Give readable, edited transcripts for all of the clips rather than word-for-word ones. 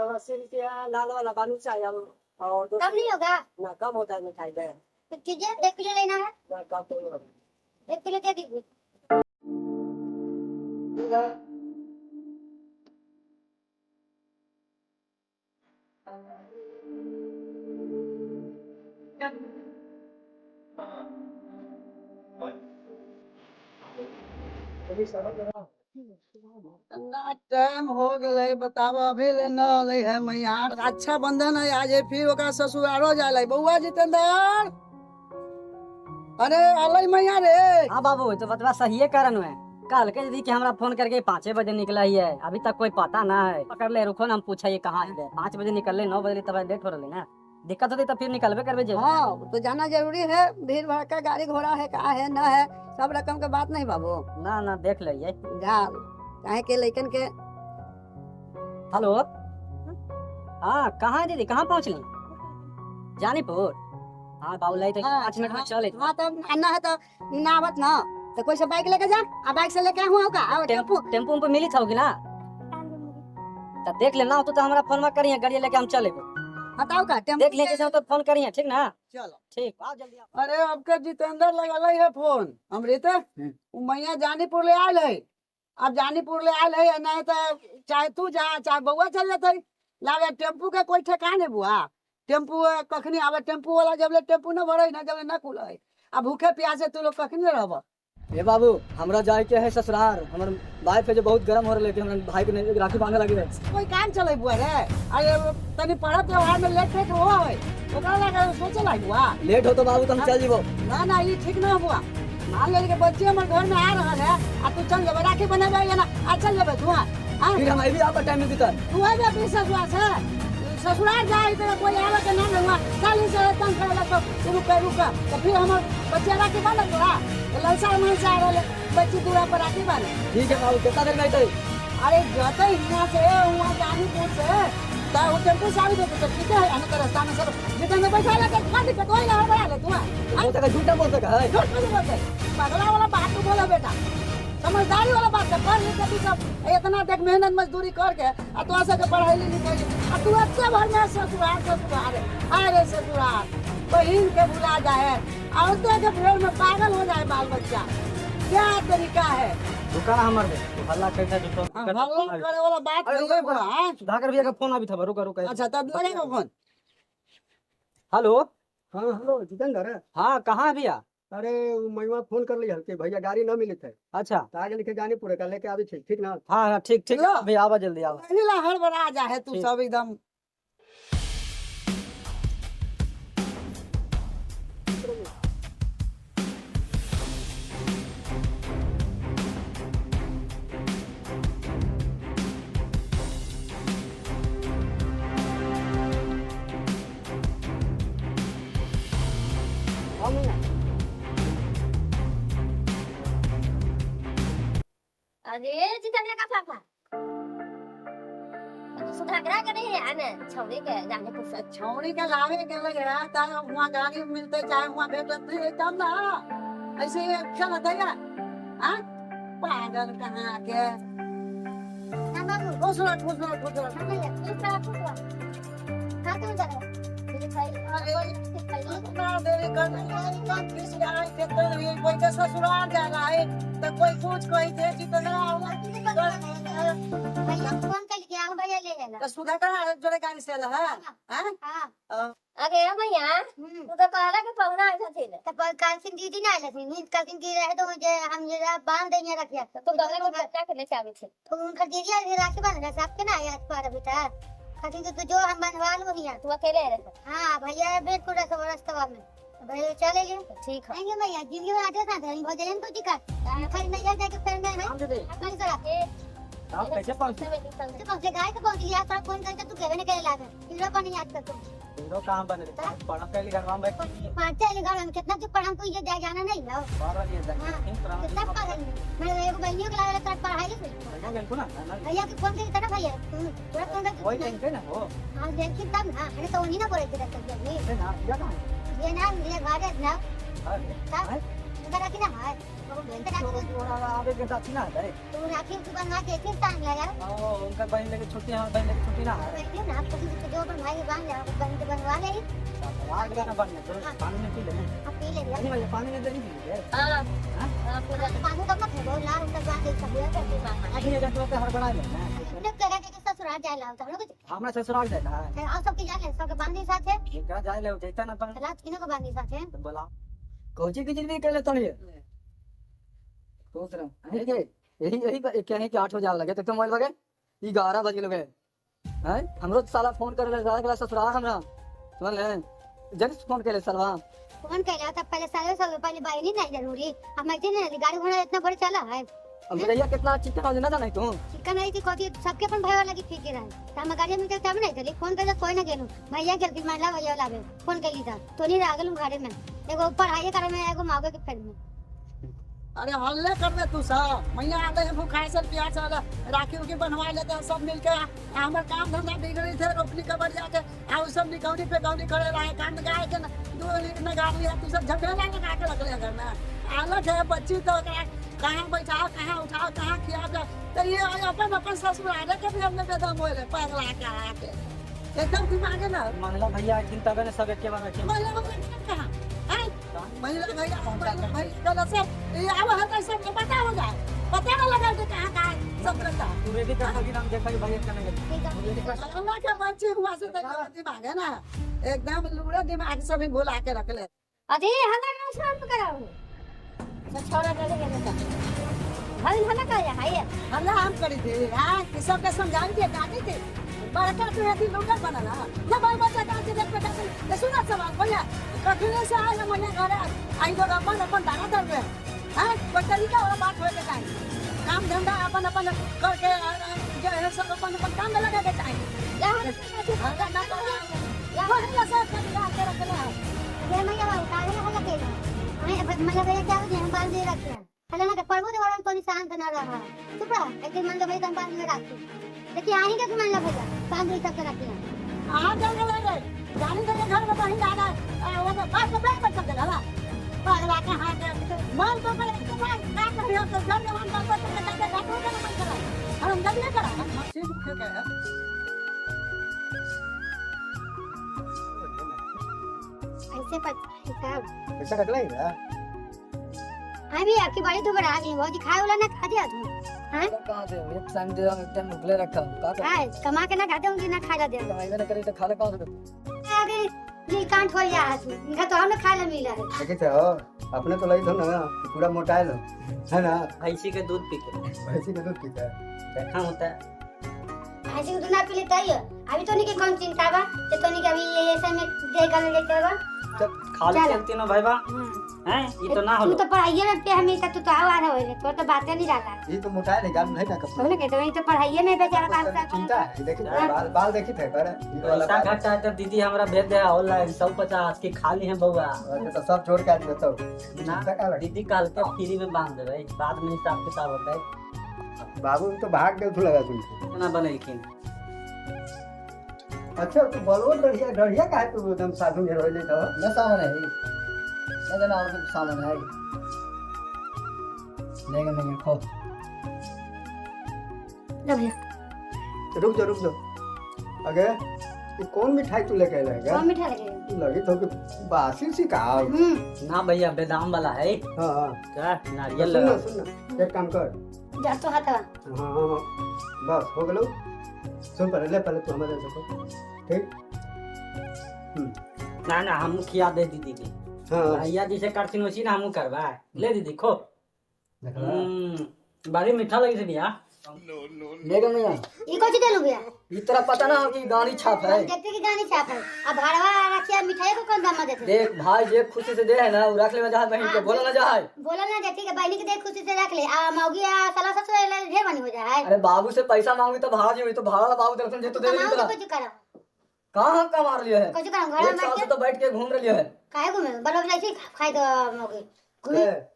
₹80 लाल वाला बालू चाहिए और कम नहीं होगा? ना कम होता है मिठाई में। तो कीजिए, 1 किलो लेना है, ना कम तो नहीं होगा। 1 किलो दे दीजिए। टाइम हो गए बताओ अभी ले न ले है मैया अच्छा बंधन है आज फिर ओकरा ससुरारो जाले बउआ जितेंद्र अरे अलई मैया रे हाँ बाबू तो बतवा सही है कारण है कल के यदि कि हमरा फोन करके 5 बजे निकला ही है अभी तक कोई पता ना है पकड़ ले रुको ना हम पूछा ये कहाँ है 5 बजे निकल ले 9 बजे तब लेट हो रही ना दिक्कत होती तो फिर निकलबे करबे जे हाँ तो जाना जरूरी है भीड़ भड़का गाड़ी घोड़ा है कहाँ है ना है सब रकम के बात नहीं बाबू ना ना देख लिये जा काहे के लइकन के हेलो हाँ कहाँ है दीदी कहाँ पहुँचली जानीपुर हाँ बाबू लाई तो 5 मिनट में चले हाँ तो आना है तो ना आवत ना तो कोई से बाइक लेके जा आ बाइक से लेके हुआ का आओ टेम्पू टेम्पू पे मिली था ना तो देख लेना तो हमरा फोन में करिए गाड़ी लेके हम चले बताओ का टेम्पू देख ले कैसे तो फोन करिए ठीक ना चलो ठीक आओ जल्दी आओ। अरे आपके जितेंद्र लगल है फोन अमृत मैया जानीपुर ले आयल है अब जानीपुर ले आयल है नहीं तो चाहे तू जा चाहे बउआ चल जाते लागे टेम्पू के कोई ठेकाने बुआ टेम्पू कखनी आवे टेम्पू वाला जब ले टेम्पू न भरे ना जब ले न खुले अब भूखे प्यासे तू लोग कखनी रहब ए बाबू हमरा जाए के है ससुराल हमर वाइफ है जो बहुत गरम हो रहे थे हमरा भाई के राखी बांधे लगे कोई काम चले बुआ रे अरे तनी पढ़त त्योहार में लेट फेट हो है ओकरा लगे सोचे लाग बुआ लेट हो तो बाबू तुम चल जीवो ना ना ये ठीक ना हुआ मान ले के बच्चे हमर घर में आ रहा है आ तू चल जब राखी बनाबे या ना आ चल जब तू हां फिर हम भी आपका टाइम में बिता तू आ जा अपने ससुराल से ससुराल जाए तो कोई आवे के ना हुआ साली से तंग करे तो रुका तो फिर हमर बच्चे राखी बांध तोरा ललसा मन से आ रहे बच्ची दूरा पर राखी बांध ठीक है बाबू कितना देर बैठे अरे जते हिया से वहां जानीपुर से तो वो टेम्पू सारी दे तो ठीक है आने का रास्ता में सब जितने बैठा लगे खाली पे कोई ना बड़ा ले तू वो तक झूठा बोल सका है झूठ नहीं बोलते पागला वाला बात तू बोला बेटा समझदारी वाला बात है पढ़ लिख के तू सब इतना देख मेहनत मजदूरी करके आ तू ऐसे के पढ़ाई लिखाई आ तू अच्छे भर में ससुराल अरे ससुराल बहन के भुला जाए औरतें के भीड़ में पागल हो जाए बाल बच्चा क्या तरीका है दुकान हमर दे तो हल्ला कैसा जो हल्ला करे वाला बात नहीं है बड़ा हां सुधाकर भैया का फोन अभी था रुका रुका अच्छा तब लगेगा फोन हेलो हाँ हेलो जितेंद्र हाँ कहाँ है भैया अरे मैं फोन कर लिया कि भैया गाड़ी न मिले थे अच्छा तो आगे लिखे जानीपुर का लेके आवे थे ठीक ना। हाँ हाँ ठीक ठीक लो। भैया आवा जल्दी आवा नीला हड़बड़ा जा है तू ठीक। सब एकदम अरे जितेंद्र का पापा सुधागरा के नहीं है आने छौड़ी के जाने को छौड़ी के लावे के लगे ता वहां गाड़ी मिलते चाहे वहां भेटते तब ना ऐसे चल दया हां पागल कहां के ना बाबू खुश रह नहीं है इस तरह खुश रहो हां तुम जा मुझे खाई इतना देरी करने किस गाय के तर ये कोई के ससुराल जा रहा है तो कोई कुछ कोई दे जितना भैया फोन कर के आओ भैया ले लेना तो सुधा का जोड़े गाड़ी से है हां हां अरे भैया तू तो कहला के पौना ऐसा थे तो काल सिंह दीदी ना आले थी नींद काल सिंह दीदी रहे तो मुझे हम जरा बांध देंगे रखिया तो गले में बच्चा के लेके आवे थे तो उनका दीदी आज राखी बांध रहा सबके ना आज पर अभी तक खाती तो जो हम बनवा लो भैया तू अकेले रहे हां भैया बेट को रखो रास्ता में भैया चले गए ठीक है आएंगे भैया जिंदगी में आते था भोजन को दिक्कत खाली नहीं जाए कि फिर मैं हम दे दे अपनी तरह आप कैसे पहुंचे तो पहुंचे गाय को पहुंच लिया था फोन करके तू कहने के लागे हीरो पानी याद कर तुम हीरो कहां बने पढ़ा के लिए घर में बैठ पांच चले घर में कितना जो पढ़ा तू ये जाना नहीं ना बारह दिन कितना पढ़ा मैं एक बहनियों के लागे कर पढ़ाई लिख ना भैया के फोन करके ना भैया पूरा फोन वही करके टेंशन है वो हां देखी तब ना अरे तो उन्हीं ना बोले थे तब ना या कहां ये ना ये घाटे ना अरे उनका राखी ना है तो भेंट राखी आवे के साथ ना है तो राखी की बनवा के किस टाइम लगा उनका बहन लेके छुट्टी है बहन लेके छुट्टी ना है क्यों ना तो जो अपन भाई के बांध जाओ बहन के बनवा ले आग लगाना बढ़िया तो पानी में पी लेना अब पी ले नहीं भैया पानी में नहीं पी ले हां पूरा पानी कब तक है वो ना उनका बांध के सब करके मामा अभी एक तो हर बना लेना ने कह के ससुराल जाए ला तो हम लोग हमरा ससुराल जाना है आ सब की जाए सब के बांधी साथ है क्या जाए ले जैता ना पर रात किनो को बांधी साथ है बोला कोची की जिंदगी कर लेता है सोच रहा है यही यही कहने के 8 बजे लगे तो मोबाइल बगे 11 बजे लगे हैं हमरो साला फोन करे ले ससुराल हमरा सुन ले जल्दी फोन करे साला फोन कैला तब पहले सारे सब पहले बाई नहीं जरूरी अब मैं नहीं गाड़ी घोड़ा इतना बड़ा चला है अब भैया कितना चिकन हो ना नहीं तू चिकन नहीं थी कोती सबके अपन भाई वाला की फिक्र है हम गाड़ी में तब नहीं चली फोन कर कोई ना गेलू भैया के दिन माला भैया लावे फोन कैली था तो नहीं रागल गाड़ी में एगो ऊपर आए करे में एगो मागे के फेर में अरे हल्ले कर दे तू सब मैया आते हैं भूखा से प्याज वाला राखी उकी बनवा लेते हैं सब मिलके हमारे काम धंधा बिगड़ी थे रोपनी का बढ़िया के आ सब निकौनी पे गौनी करे रहे काम गाय के दो में गाड़ी है तू सब झपेला लगा के रख ले घर में अलग है बच्ची तो कहाँ बैठाओ कहाँ उठाओ कहाँ खियाओ तो ये अपन अपन ससुराल के भी हमने बेदम होले पगला के आके एकदम दिमाग है ना मानला भैया चिंता करने सब के बारे में महिला कहाँ महिला भैया भाई कल से ये अब हर सब पता हो जाए पता ना लगा कि कहाँ सब करता तू रेडी कर लगी नाम देखा भैया करने अल्लाह के बच्चे हुआ से तो दिमाग है ना एकदम लूड़ा दिमाग सभी भुला के रख ले अरे हमारा नाम शांत कराओ तो छोरा चले गए हल हला का है हल्ला हम करी थी हां कि सब के समझा दिए काटी थी बड़का तो यदि लूड़ा बनाना ना भाई बच्चा का देख बेटा तो सुना सवाल भैया कखने से आए मने घरे आई लोग अपन दाना दर में हां कोई तरीका वाला बात होए के चाहिए काम धंधा अपन करके जो है सब अपन काम में लगा के चाहिए या ना या हल्ला सब के रख ले ये मैं क्या उतारे हला के मैं मतलब ये क्या है हम बाल दे रखे हला ना परबो दे वाला कोई शांत ना रहा चुप रहा एक दिन मतलब भाई हम बाल में रखे देखिए आही का मान ला भैया काम दे सब रखे आ जाने लगे जाने के घर में कहीं जाना वो तो बात को ब्रेक कर सकते हला पागल के हाथ मन तो पर एक बार ना कर हो तो घर में मन बात करके जाते घाटों का मन करा हम जब नहीं करा हम मच्छी भूखे के है ऐसे पता हिसाब पैसा रख लेगा हाँ भी आपकी बाड़ी तो बड़ा आदमी बहुत खाए वाला ना खा दिया तुम हाँ कहां से एक संडे एकदम निकले रखा का खाए कमा के ना खाते होंगे ना खा दे कमाई में करे तो खा ले कहां से आगे नी कांट हो जा इनका तो हमने खा ले मिला है देखे थे अपने तो लई थो ना कि पूरा मोटाइल है ना भैंसी के दूध पी के भैंसी का दूध पीता है देखा होता है ऐसे तो ना पी लेता ही अभी तो नहीं के कौन चिंता बा कि तो नहीं के अभी ये ऐसे में दे कर लेते बा जब खाली चलती ना भाई बा हैं ये तो ना तू होलो तो पढ़ाई में पे हमेशा तू तो आवा रहा है तो बातें नहीं डाला ये तो मोटाइल है गाल नहीं ना कब बोले के तो ये तो पढ़ाई में बेचारा काम करता चिंता है देखिए बाल बाल देखी थे पर ये वाला पैसा बाल घटा है तो दीदी हमरा भेज दे ऑनलाइन 150 की खाली है बउआ तो सब छोड़ के आज बताओ ना चिंता का लगी दीदी काल के फ्री में बांध देबै बाद में हिसाब किताब होता है बाबू तो भाग गए थे लगा तुमसे कितना बनैखिन अच्छा तो बोलो डढ़िया डढ़िया का है तू एकदम साधु में रोले तो न सामान है न जना और कुछ सामान है लेगा नहीं खो ले भैया रुक जाओ अगे ये कौन मिठाई तू लेके आएगा कौन मीठा लगे तू लगी तो कि बासी सी का ना भैया बेदाम वाला है हां हां क्या नारियल सुन लगा ना सुन ना एक काम कर जा तो हाथ हाँ हाँ बस हो गलो सुन पहले तू हमारे देखो ठीक ना हम खिया दे दीदी की हाँ भैया जी से करथिन वैसी ना हम करवा ले दीदी खो देखला बड़ी मीठा लगी से भैया लेगा नहीं ये कौन दे लू भैया ये तेरा पता ना कि गाड़ी छाप है देखते कि गानी छाप है अब भाड़वा रखिया मिठाई को कौन दाम देते देख भाई जे खुशी से दे है ना वो रख ले जहां बहन के बोला ना जाए बोला ना देखती कि बहनी के देख खुशी से रख ले आ मौगी आ साला ससुर ढेर बनी हो जाए अरे बाबू से पैसा मांगी तो भाड़ा जी हुई तो भाड़ा वाला बाबू दर्शन जे तो दे नहीं कमाओ तोरा कुछ करा कहां का मार लियो है कुछ करा घर एक में साल बैठ से तो बैठ के घूम रही है काहे घूमे बरफ जाई खाई दो मौगी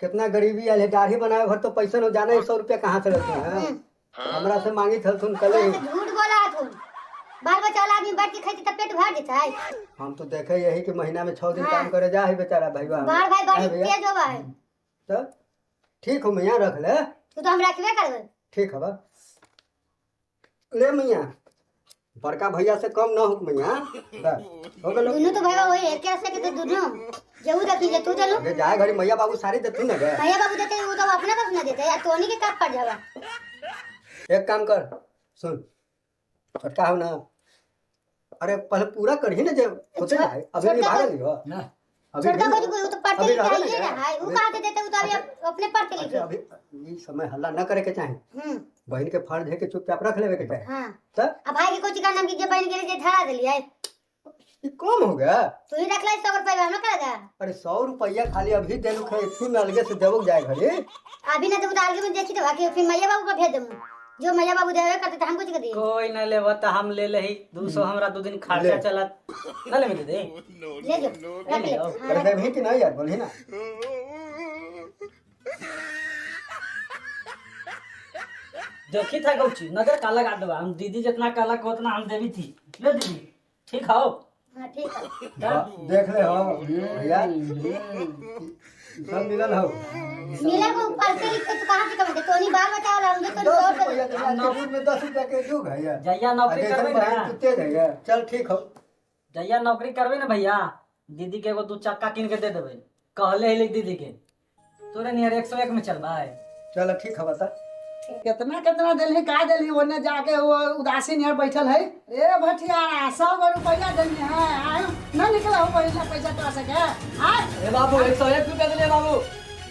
कितना गरीबी आले दाढ़ी बनाए भर तो पैसा न जाना 100 रुपया कहाँ से रखे हैं हमरा से मांगी थल सुन कल झूठ बोला तू बाल बच्चा वाला आदमी बैठ के खाई त पेट भर देता है हम तो देखे यही कि महीना में 6 दिन काम करे जा है बेचारा भाई बाहर भाई बड़ी तेज होवा है तो ठीक हो मैया रख ले। तू तो हम रखबे करबे। ठीक है बा ले मैया बड़का भैया से कम ना हो मैया। हो गलो दोनों तो भैया वही एक कैसे के तो दोनों जेऊ रखी जे तू चलो अगे जाए घड़ी मैया बाबू सारी देतू ना गे। भैया बाबू देते वो तो अपना बस ना देते या तोनी के कब पड़ जावा। एक काम कर सुन छोटका हो ना अरे पहले पूरा करही ना जे होते ना अभी नहीं भाग लियो ना अभी छोटा नहीं- को तो पढ़ते अभी लिखे रहने आइए लगे। ना है वो कहा देते वो तो अभी अपने पढ़ते अच्छा लिखे। अभी ये समय हल्ला न करे के चाहे बहन के फर्ज है कि चुपचाप रख लेवे के चाहे। हां तब अब भाई के कोची का नाम की जे बहन के लिए धरा देलिए ये कम हो गया। तू ही रख ले 100 रुपए हम करेगा। अरे 100 रुपया खाली अभी देलू खे फिर में अलगे से देवो जाए घड़ी। अभी ना तो आगे में देखी तो बाकी फिर मैया बाबू को भेज दूं जो मैया बाबू देवे करते हम कुछ कर दिए। कोई न लेवा त हम ले लही 200 हमरा 2 दिन खर्चा ले। चलत न ले दे। ले जो रख ले हाँ, अरे रख। देवही कि नहीं यार बोली ना। देखी था गौची नजर काला काट देबा हम दीदी जितना काला को उतना हम देवी थी ले दीदी ठीक हो। हां ठीक है देख ले हो भैया सब मिलल हो। मिला को पढ़ते लिखते तो कहां से कमाते तोनी बाल बचा वाला हम तो 10 100 रुपया के दूध में 10 रुपया के जुग है यार। जैया नौकरी अरे करबे बहन ना कुत्ते है चल ठीक हो। जैया नौकरी करबे ना भैया दीदी के एगो 2 चक्का किन के दे देबे कहले ही लिख दीदी के तोरे नियर 101 में चल भाई। चल ठीक है बता कितना कितना दिल्ली का दिल्ली ओने जाके वो उदासीन यार बैठल है ए भटियारा 100 रुपया दिल्ली है आयो ना निकला हो पैसा पैसा तो सके हां ए बाबू 101 रुपया दे बाबू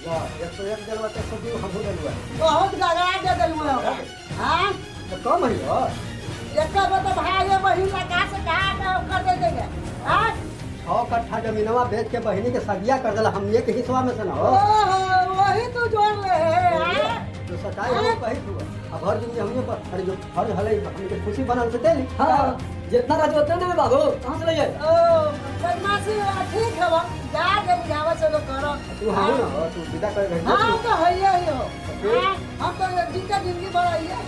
वाह 101 देलवा तो सब हम हो गलवा बहुत गगा दे दिलवा हां तो कम है हो। एक बता भाई बहिन का का से का कर दे देंगे हां 6 कट्ठा जमीनवा बेच के बहिनी के सदिया कर देला हम एक हिस्सा में से ना हो। ओहो वही तो जोड़ ले हां तो सताई हो कही तू अब हर दिन हमने पर अरे जो हर हले हमके खुशी बनल से देली। हां जितना राज उतना दे बाबू कहां से ले जाए ओ बदमाशी ठीक है जा के बुझावा चलो करो तू हाँ ना हो तू विदा कर रही हाँ तो है ही हो हम तो जिंदा जिंदगी बढ़ाई है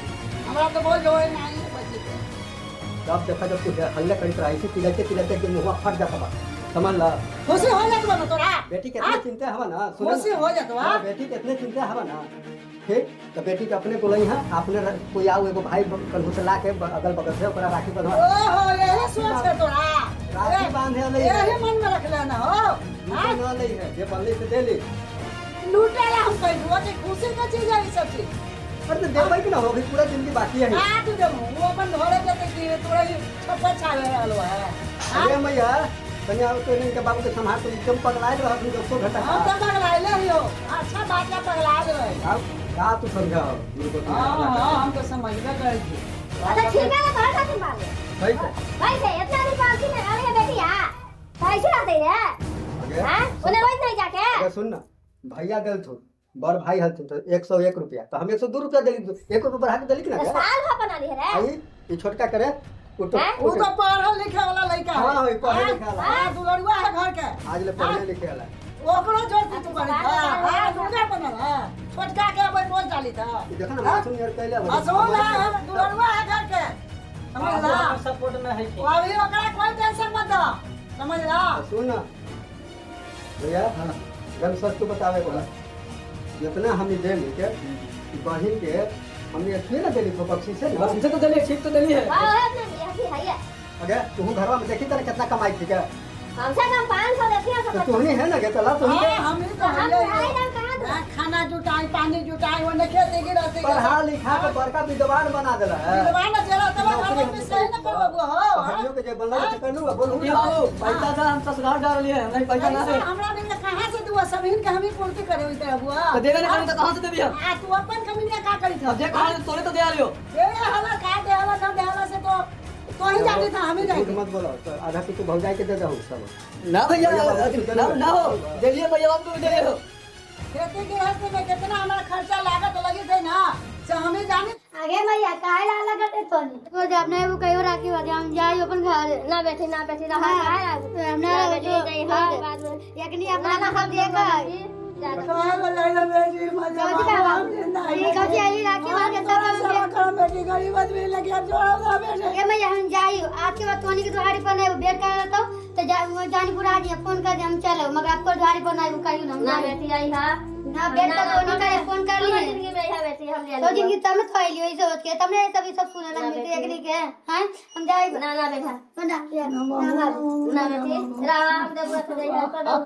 हमारा तो बोल जो है नहीं है बच्चे को जब देखा जब तू हल्ले करी तो ऐसे तिलके के मुंह फट जाता बा समझ ला। खुशी हो जात बनो तोरा बेटी कितने चिंता हवा ना सुनो खुशी हो जात बा बेटी कितने चिंता हवा ना ठीक तो बेटी के अपने बोलई हां आपने कोई आओ एगो भाई कन्हू से लाके अगल बगल से ओकरा राखी बंधवा ओहो यही सोच के तोरा राखी बांधे ले यही मन में रख लेना हो हाँ ना ले है जे बनले से दे ले। लूटेला हम कह दुआ के खुशी का चीज है ये सब चीज पर तो देबै कि ना होगी पूरा जिंदगी बाकी है। हां तू जब वो अपन घरे के कि तोरा छप्पर छावे वाला है अरे मैया कन्या तो इनके बाबू के संभाल तो एकदम पगलाए रहा तू 200 घंटा हम तो पगलाइले ही हो अच्छा बात का पगला रहे अब का तू समझा मेरे को हां हम तो समझबे करे छी अच्छा ठीक है घर का तुम बाल सही से भाई से इतना भी पालती में डाले बेटी हां पैसे आते हैं अगे हां उन्हें वही नहीं जाके अगे सुन ना भैया गल तो बड़ भाई हल तो 101 रुपया तो हम 102 रुपया देली 1 रुपया बढ़ा के देली कि ना क्या? साल भर बना ली है रे आई ये छोटका करे वो तो वो तो पढ़ल लिखे वाला लड़का है हाँ, वही पढ़े लिखे वाला। हां दुलड़ुआ है घर के आज ले पढ़ने लिखे वाला ओकरो जोड़ तू करी हां दुलड़ा बनल है छोटका के अब बोल डाली था ये देखा ना मासूम यार कहले असोल है दुलड़ुआ है घर के समझ ला सपोर्ट में है कि अभी ओकरा कोई टेंशन मत दो समझ ला सुन ना भैया हां गन सच तो बतावे बोला जितना हम दे के बहिन के हमने अच्छे ना देली बक्सी से ना बस इसे तो दली ठीक तो दली है। वाह अपने ऐसी है ये अगे तू घरवा में देखी तरह कितना कमाई थी क्या हमसे कम 500 देती है तो तू नहीं है ना के तला तू हां हम ही तो हम है भाई ना कहां हां, खाना जुटाई पानी जुटाई ओने खेती गिरती पढ़ा लिखा के बड़का विद्वान बना देला है। विद्वान चला तब हम भी सही न करबो हो पढ़ियो के जे बनला से कर लूंगा बोलूं ये बाबू पैसा था हम ससुराल डाल लिए नहीं पैसा ना है हमरा दिन कहां से दुआ सभीन के हम ही पूर्ति करे होई तरह बुआ तो देगा नहीं तो कहां से देबी हम आ तू अपन कमीनिया का करी था अब जे कहां तोरे तो दे आलियो ए हला का दे हला ना दे हला से तो ही जाती था हमें झूठ जाती मत बोलो तो आधा तो भौजाई के दे दहु सब ना भैया ना हो दे लिए भैया बाबू दे लिए हो खेती गृहस्थी में कितना हमारा खर्चा लागत लगी थे ना से हमें जाने आगे भैया काहे ला लगते तो को जब अपने वो कहियो राखी बात हम जाई अपन घर ना बैठे रहा काहे हमने जो हर बात में यकनी अपना ना हम देकर कहाँ को जाएगा बेटी मजा हम जिंदा ये कौची आई राखी वाला के सब सेवा करो बेटी गरीब आदमी लगे जोड़ा दा बेटे ये मैं हम जाई आज के बाद तोनी की दुहारी पर नहीं बेट कर तो जानीपुर आ जी फोन कर दे हम चलो मगर आपको दुहारी पर नहीं कहियो ना बेटी आई हां ना बेट कर तोनी का फोन कर लिए जिंदगी में है बेटी हम ले तो जिंदगी तब तो आई लियो सोच के तुमने सभी सब सुने ना मिलते एक के हैं हम जाई ना बेटा ना बेटी राम देव बस जाई